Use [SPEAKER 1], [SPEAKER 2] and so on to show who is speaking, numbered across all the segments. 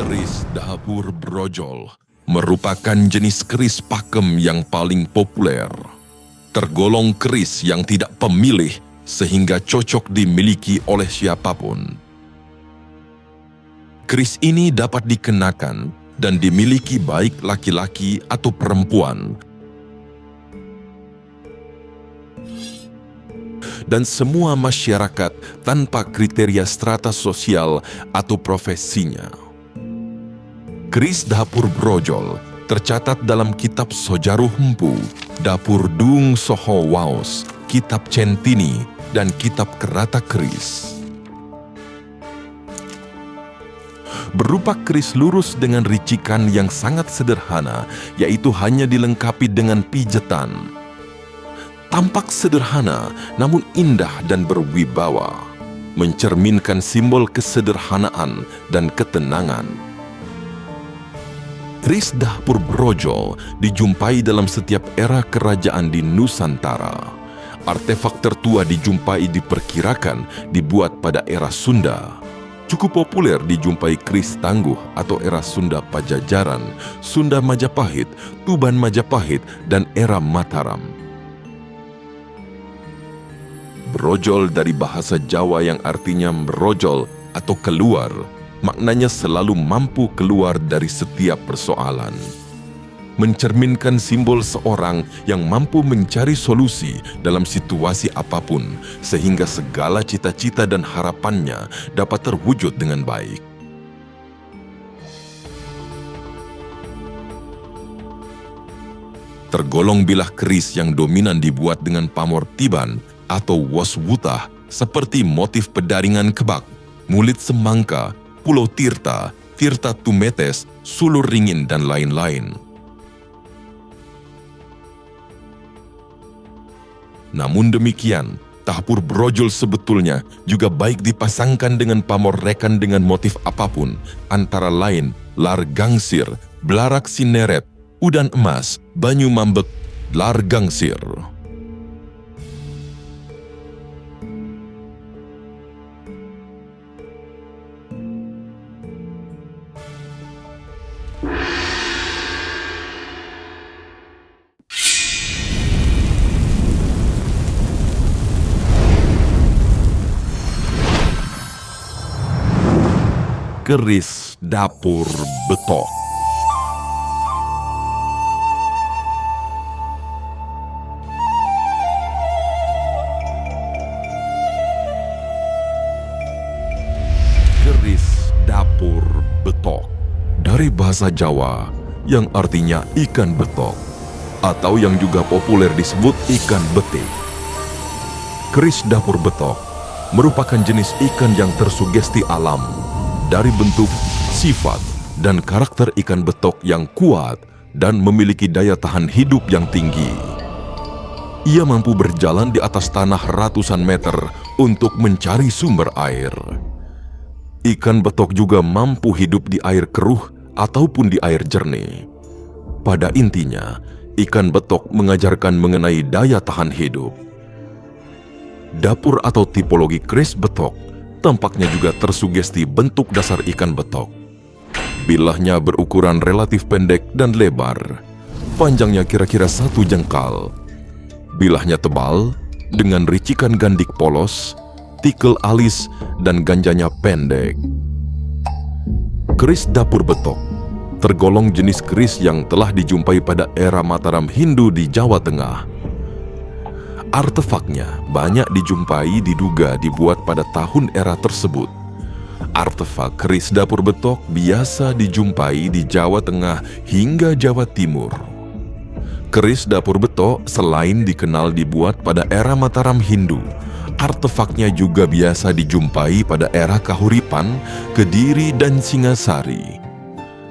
[SPEAKER 1] Keris dapur brojol merupakan jenis keris pakem yang paling populer. Tergolong keris yang tidak pemilih sehingga cocok dimiliki oleh siapapun. Keris ini dapat dikenakan dan dimiliki baik laki-laki atau perempuan, dan semua masyarakat tanpa kriteria strata sosial atau profesinya. Keris dapur brojol tercatat dalam kitab Sojaruh Empu, Dapur Dung Soho Waos, kitab Centini, dan kitab Kerata Keris. Berupa keris lurus dengan ricikan yang sangat sederhana, yaitu hanya dilengkapi dengan pijetan. Tampak sederhana namun indah dan berwibawa, mencerminkan simbol kesederhanaan dan ketenangan. Keris dapur brojol dijumpai dalam setiap era kerajaan di Nusantara. Artefak tertua dijumpai diperkirakan dibuat pada era Sunda. Cukup populer dijumpai keris tangguh atau era Sunda Pajajaran, Sunda Majapahit, Tuban Majapahit, dan era Mataram. Brojol dari bahasa Jawa yang artinya merojol atau keluar, maknanya selalu mampu keluar dari setiap persoalan. Mencerminkan simbol seorang yang mampu mencari solusi dalam situasi apapun, sehingga segala cita-cita dan harapannya dapat terwujud dengan baik. Tergolong bilah keris yang dominan dibuat dengan pamor tiban atau waswutah seperti motif pedaringan kebak, mulit semangka, pulau Tirta, Tirta Tumetes, sulur ringin, dan lain-lain. Namun demikian, dapur brojol sebetulnya juga baik dipasangkan dengan pamor rekan dengan motif apapun, antara lain lar gangsir, belarak sineret, udan emas, banyu mambek, lar gangsir. Keris dapur betok. Keris dapur betok dari bahasa Jawa yang artinya ikan betok atau yang juga populer disebut ikan betik. Keris dapur betok merupakan jenis ikan yang tersugesti alam dari bentuk, sifat, dan karakter ikan betok yang kuat dan memiliki daya tahan hidup yang tinggi. Ia mampu berjalan di atas tanah ratusan meter untuk mencari sumber air. Ikan betok juga mampu hidup di air keruh ataupun di air jernih. Pada intinya, ikan betok mengajarkan mengenai daya tahan hidup. Dapur atau tipologi keris betok tampaknya juga tersugesti bentuk dasar ikan betok. Bilahnya berukuran relatif pendek dan lebar, panjangnya kira-kira 1 jengkal. Bilahnya tebal, dengan ricikan gandik polos, tikel alis, dan ganjanya pendek. Keris dapur betok tergolong jenis keris yang telah dijumpai pada era Mataram Hindu di Jawa Tengah. Artefaknya banyak dijumpai diduga dibuat pada tahun era tersebut. Artefak keris dapur betok biasa dijumpai di Jawa Tengah hingga Jawa Timur. Keris dapur betok selain dikenal dibuat pada era Mataram Hindu, artefaknya juga biasa dijumpai pada era Kahuripan, Kediri, dan Singasari.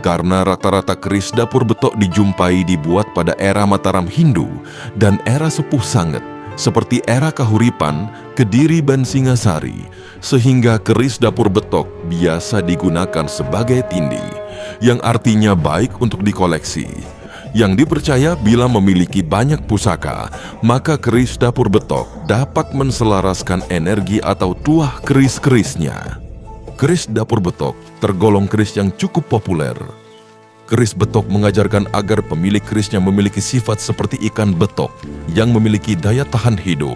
[SPEAKER 1] Karena rata-rata keris dapur betok dijumpai dibuat pada era Mataram Hindu dan era Sepuh Sanget, seperti era Kahuripan, Kediri, dan Singasari, sehingga keris dapur betok biasa digunakan sebagai tindi, yang artinya baik untuk dikoleksi. Yang dipercaya bila memiliki banyak pusaka, maka keris dapur betok dapat menselaraskan energi atau tuah keris-kerisnya. Keris dapur betok tergolong keris yang cukup populer. Keris betok mengajarkan agar pemilik kerisnya memiliki sifat seperti ikan betok yang memiliki daya tahan hidup,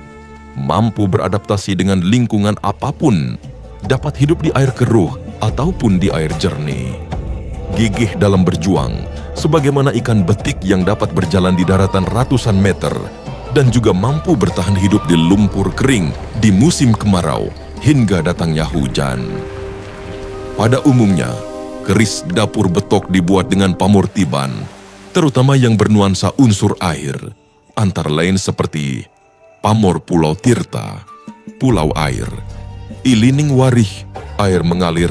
[SPEAKER 1] mampu beradaptasi dengan lingkungan apapun, dapat hidup di air keruh ataupun di air jernih. Gigih dalam berjuang, sebagaimana ikan betik yang dapat berjalan di daratan ratusan meter, dan juga mampu bertahan hidup di lumpur kering di musim kemarau hingga datangnya hujan. Pada umumnya, keris dapur betok dibuat dengan pamortiban, terutama yang bernuansa unsur air, antara lain seperti pamor Pulau Tirta, Pulau Air, Ilining Warih, air mengalir,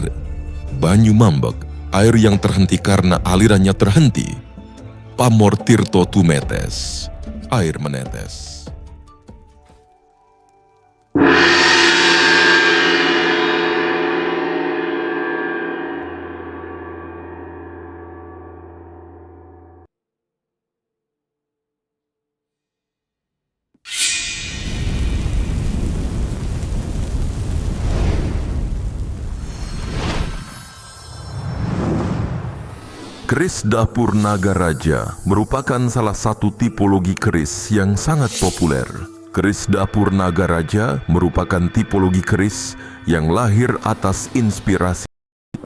[SPEAKER 1] Banyu Mambek, air yang terhenti karena alirannya terhenti, pamor Tirto Tumetes, air menetes. Keris dapur naga raja merupakan salah satu tipologi keris yang sangat populer. Keris dapur naga raja merupakan tipologi keris yang lahir atas inspirasi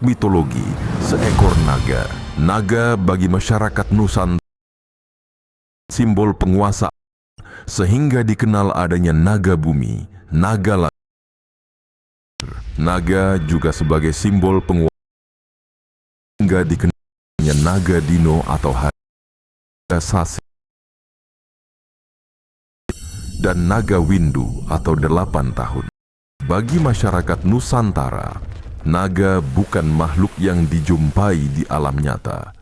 [SPEAKER 1] mitologi seekor naga. Naga bagi masyarakat Nusantara simbol penguasa, sehingga dikenal adanya naga bumi, naga langit. Naga juga sebagai simbol penguasa hingga dikenal naga dino atau naga sasi dan naga windu atau 8 tahun. Bagi masyarakat Nusantara, naga bukan makhluk yang dijumpai di alam nyata,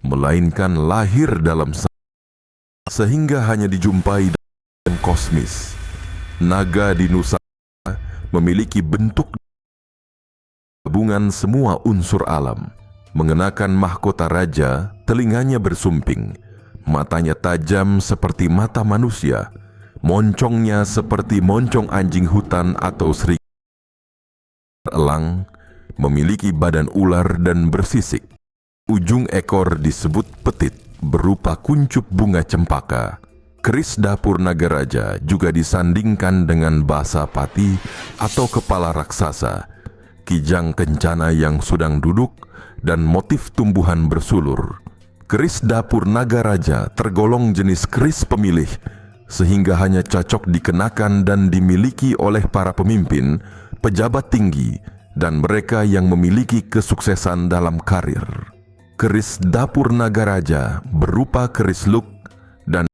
[SPEAKER 1] melainkan lahir dalam sehingga hanya dijumpai dalam kosmis. Naga di Nusantara memiliki bentuk gabungan semua unsur alam. Mengenakan mahkota raja, telinganya bersumping, matanya tajam seperti mata manusia, moncongnya seperti moncong anjing hutan atau serigala elang, memiliki badan ular dan bersisik. Ujung ekor disebut petit, berupa kuncup bunga cempaka. Keris dapur naga raja juga disandingkan dengan basa pati atau kepala raksasa, kijang kencana yang sedang duduk, dan motif tumbuhan bersulur. Keris dapur naga raja tergolong jenis keris pemilih, sehingga hanya cocok dikenakan dan dimiliki oleh para pemimpin, pejabat tinggi, dan mereka yang memiliki kesuksesan dalam karir. Keris dapur naga raja berupa keris luk dan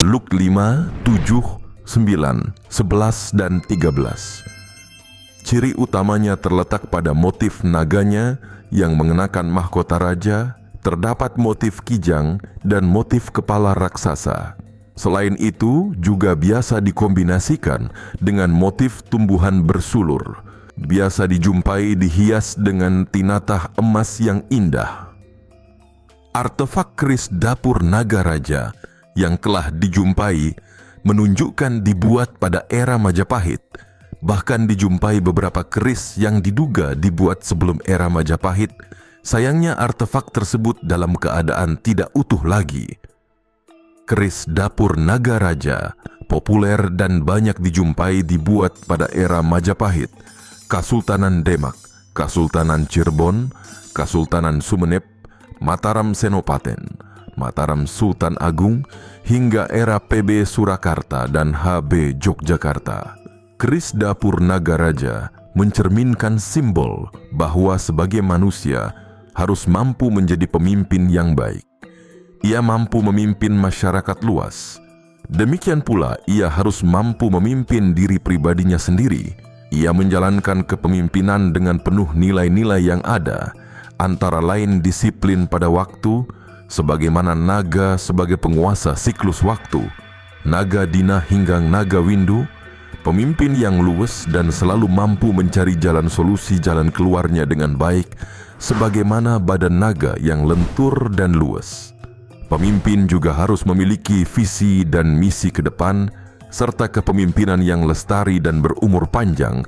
[SPEAKER 1] luk 5, 7, 9, 11, dan 13. Ciri utamanya terletak pada motif naganya yang mengenakan mahkota raja, terdapat motif kijang dan motif kepala raksasa. Selain itu, juga biasa dikombinasikan dengan motif tumbuhan bersulur. Biasa dijumpai dihias dengan tinatah emas yang indah. Artefak keris dapur naga raja yang telah dijumpai menunjukkan dibuat pada era Majapahit. Bahkan dijumpai beberapa keris yang diduga dibuat sebelum era Majapahit. Sayangnya artefak tersebut dalam keadaan tidak utuh lagi. Keris dapur naga raja populer dan banyak dijumpai dibuat pada era Majapahit, Kasultanan Demak, Kasultanan Cirebon, Kasultanan Sumeneb, Mataram Senopaten, Mataram Sultan Agung, hingga era PB Surakarta dan HB Yogyakarta. Keris dapur naga raja mencerminkan simbol bahwa sebagai manusia harus mampu menjadi pemimpin yang baik. Ia mampu memimpin masyarakat luas. Demikian pula ia harus mampu memimpin diri pribadinya sendiri. Ia menjalankan kepemimpinan dengan penuh nilai-nilai yang ada, antara lain disiplin pada waktu, sebagaimana naga sebagai penguasa siklus waktu, naga dina hingga naga windu, pemimpin yang luwes dan selalu mampu mencari jalan solusi jalan keluarnya dengan baik, sebagaimana badan naga yang lentur dan luwes. Pemimpin juga harus memiliki visi dan misi ke depan, serta kepemimpinan yang lestari dan berumur panjang,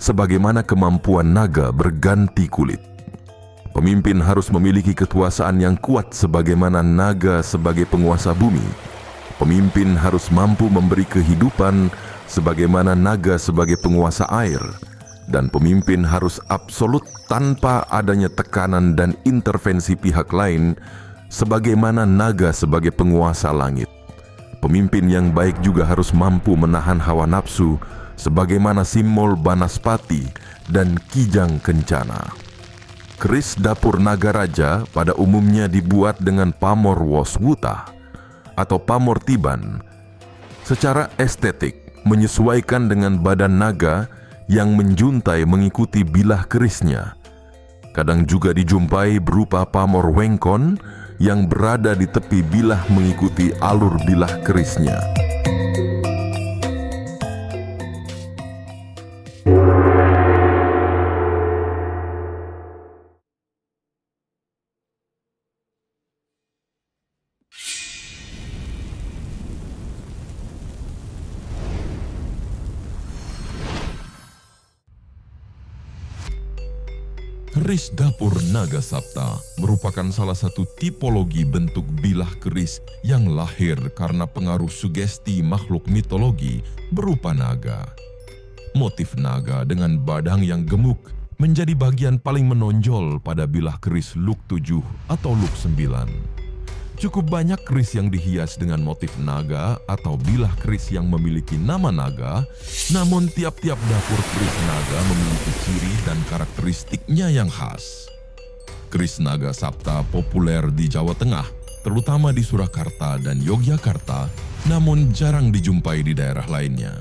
[SPEAKER 1] sebagaimana kemampuan naga berganti kulit. Pemimpin harus memiliki kekuasaan yang kuat sebagaimana naga sebagai penguasa bumi. Pemimpin harus mampu memberi kehidupan sebagaimana naga sebagai penguasa air. Dan pemimpin harus absolut tanpa adanya tekanan dan intervensi pihak lain sebagaimana naga sebagai penguasa langit. Pemimpin yang baik juga harus mampu menahan hawa nafsu sebagaimana simbol Banaspati dan Kijang Kencana. Keris dapur naga raja pada umumnya dibuat dengan pamor Woswuta atau pamor Tiban. Secara estetik menyesuaikan dengan badan naga yang menjuntai mengikuti bilah kerisnya. Kadang juga dijumpai berupa pamor Wengkon yang berada di tepi bilah mengikuti alur bilah kerisnya. Keris dapur naga sapta merupakan salah satu tipologi bentuk bilah keris yang lahir karena pengaruh sugesti makhluk mitologi berupa naga. Motif naga dengan badang yang gemuk menjadi bagian paling menonjol pada bilah keris Luk 7 atau Luk 9. Cukup banyak keris yang dihias dengan motif naga atau bilah keris yang memiliki nama naga, namun tiap-tiap dapur keris naga memiliki ciri dan karakteristiknya yang khas. Keris naga sapta populer di Jawa Tengah, terutama di Surakarta dan Yogyakarta, namun jarang dijumpai di daerah lainnya.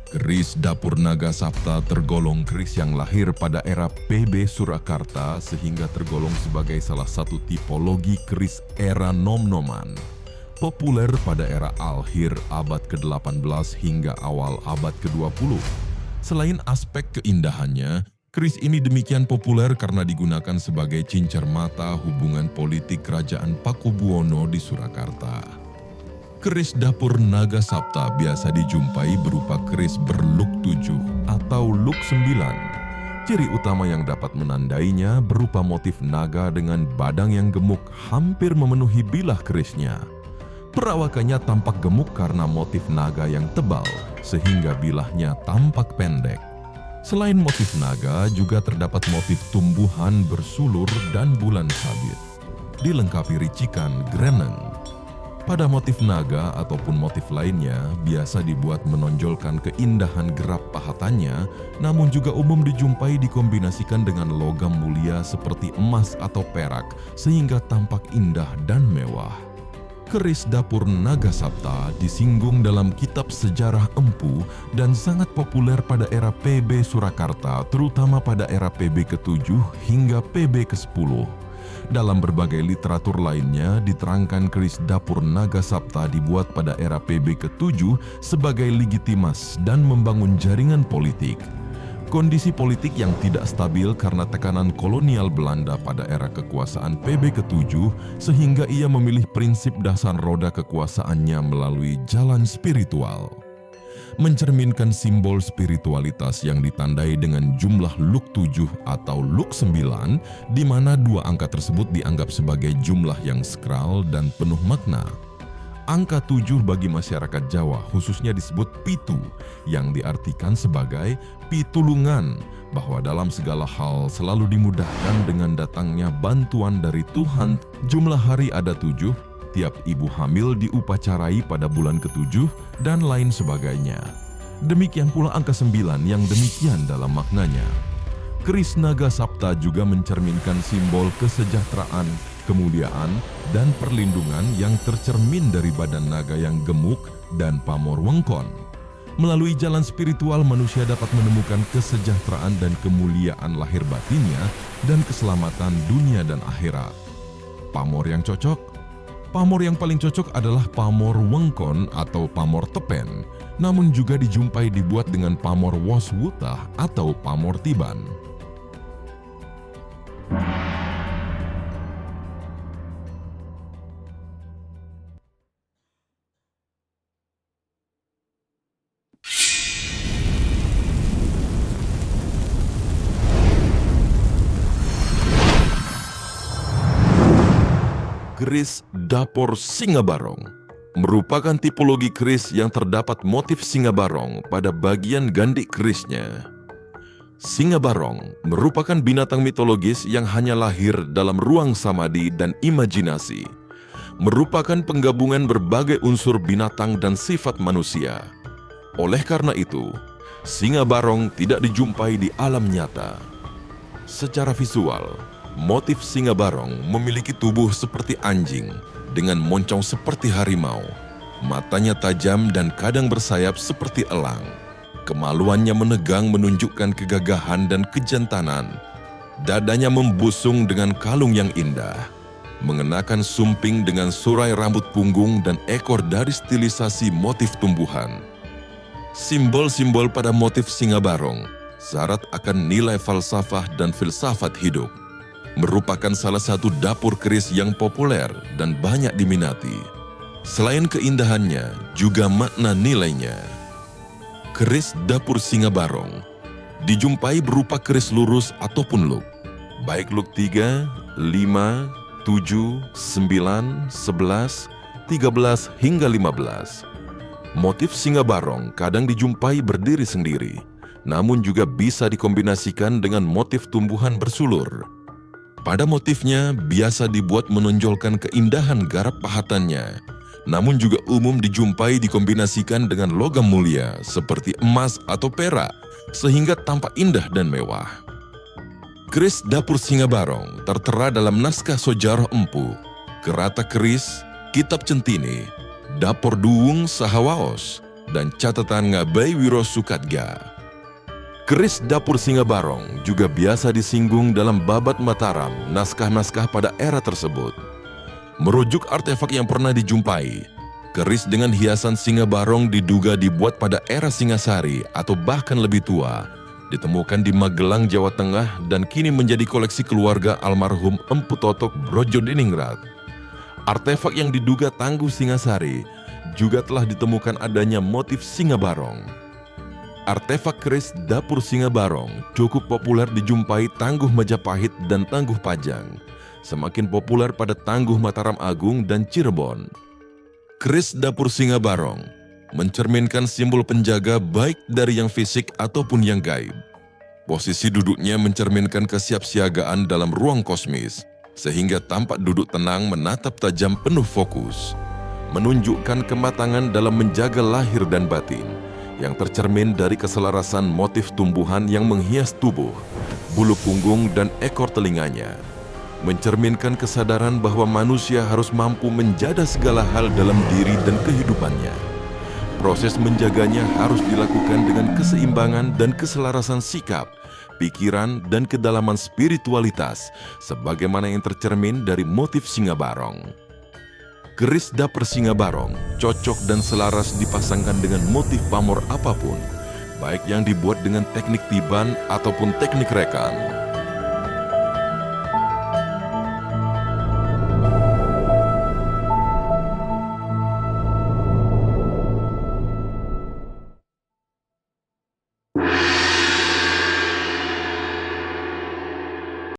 [SPEAKER 1] Keris dapur naga sapta tergolong keris yang lahir pada era PB Surakarta sehingga tergolong sebagai salah satu tipologi keris era nom-noman. Populer pada era Alhir abad ke-18 hingga awal abad ke-20. Selain aspek keindahannya, keris ini demikian populer karena digunakan sebagai cincer mata hubungan politik kerajaan Pakubuwono di Surakarta. Keris dapur naga sapta biasa dijumpai berupa keris berluk 7 atau luk 9. Ciri utama yang dapat menandainya berupa motif naga dengan badang yang gemuk hampir memenuhi bilah kerisnya. Perawakannya tampak gemuk karena motif naga yang tebal sehingga bilahnya tampak pendek. Selain motif naga juga terdapat motif tumbuhan bersulur dan bulan sabit. Dilengkapi ricikan greneng. Pada motif naga ataupun motif lainnya biasa dibuat menonjolkan keindahan gerab pahatannya, namun juga umum dijumpai dikombinasikan dengan logam mulia seperti emas atau perak sehingga tampak indah dan mewah. Keris dapur naga sapta disinggung dalam kitab sejarah Empu dan sangat populer pada era PB Surakarta, terutama pada era PB ke-7 hingga PB ke-10. Dalam berbagai literatur lainnya diterangkan keris dapur naga sapta dibuat pada era PB ke-7 sebagai legitimas dan membangun jaringan politik. Kondisi politik yang tidak stabil karena tekanan kolonial Belanda pada era kekuasaan PB ke-7 sehingga ia memilih prinsip dasar roda kekuasaannya melalui jalan spiritual. Mencerminkan simbol spiritualitas yang ditandai dengan jumlah luk 7 atau luk 9, di mana dua angka tersebut dianggap sebagai jumlah yang sakral dan penuh makna. Angka 7 bagi masyarakat Jawa khususnya disebut pitu, yang diartikan sebagai pitulungan, bahwa dalam segala hal selalu dimudahkan dengan datangnya bantuan dari Tuhan. Jumlah hari ada 7, tiap ibu hamil diupacarai pada bulan ke-7, dan lain sebagainya. Demikian pula angka 9 yang demikian dalam maknanya. Keris naga sapta juga mencerminkan simbol kesejahteraan, kemuliaan, dan perlindungan yang tercermin dari badan naga yang gemuk dan pamor wengkon. Melalui jalan spiritual manusia dapat menemukan kesejahteraan dan kemuliaan lahir batinnya dan keselamatan dunia dan akhirat. Pamor yang cocok? Pamor yang paling cocok adalah pamor wengkon atau pamor tepen, namun juga dijumpai dibuat dengan pamor woswuta atau pamor tiban. Keris dapur singa barong merupakan tipologi keris yang terdapat motif singa barong pada bagian gandik kerisnya. Singa barong merupakan binatang mitologis yang hanya lahir dalam ruang samadhi dan imajinasi. Merupakan penggabungan berbagai unsur binatang dan sifat manusia. Oleh karena itu, singa barong tidak dijumpai di alam nyata. Secara visual, motif singa barong memiliki tubuh seperti anjing dengan moncong seperti harimau, matanya tajam dan kadang bersayap seperti elang. Kemaluannya menegang menunjukkan kegagahan dan kejantanan. Dadanya membusung dengan kalung yang indah, mengenakan sumping dengan surai rambut punggung dan ekor dari stilisasi motif tumbuhan. Simbol-simbol pada motif singa barong syarat akan nilai falsafah dan filsafat hidup. Merupakan salah satu dapur keris yang populer dan banyak diminati. Selain keindahannya, juga makna nilainya. Keris dapur singa barong dijumpai berupa keris lurus ataupun loop, baik loop 3, 5, 7, 9, 11, 13 hingga 15. Motif singa barong kadang dijumpai berdiri sendiri, namun juga bisa dikombinasikan dengan motif tumbuhan bersulur. Pada motifnya biasa dibuat menonjolkan keindahan garap pahatannya, namun juga umum dijumpai dikombinasikan dengan logam mulia seperti emas atau perak, sehingga tampak indah dan mewah. Keris dapur singa barong tertera dalam naskah Sojarah Empu, Kerata Keris, Kitab Centini, Dapur Duwung Sahawaos, dan Catatan Ngabai Wiro Sukatga. Keris dapur singa barong juga biasa disinggung dalam Babat Mataram, naskah-naskah pada era tersebut. Merujuk artefak yang pernah dijumpai, keris dengan hiasan singa barong diduga dibuat pada era Singasari atau bahkan lebih tua, ditemukan di Magelang, Jawa Tengah dan kini menjadi koleksi keluarga almarhum Empu Totok Brojodiningrat. Artefak yang diduga Tangguh Singasari juga telah ditemukan adanya motif singa barong. Artefak keris dapur singa barong cukup populer dijumpai Tangguh Majapahit dan Tangguh Pajang. Semakin populer pada Tangguh Mataram Agung dan Cirebon. Keris dapur singa barong mencerminkan simbol penjaga baik dari yang fisik ataupun yang gaib. Posisi duduknya mencerminkan kesiapsiagaan dalam ruang kosmis, sehingga tampak duduk tenang menatap tajam penuh fokus. Menunjukkan kematangan dalam menjaga lahir dan batin, yang tercermin dari keselarasan motif tumbuhan yang menghias tubuh, bulu punggung dan ekor telinganya. Mencerminkan kesadaran bahwa manusia harus mampu menjaga segala hal dalam diri dan kehidupannya. Proses menjaganya harus dilakukan dengan keseimbangan dan keselarasan sikap, pikiran, dan kedalaman spiritualitas, sebagaimana yang tercermin dari motif singa barong. Keris dapur singa barong cocok dan selaras dipasangkan dengan motif pamor apapun, baik yang dibuat dengan teknik tiban ataupun teknik rekan.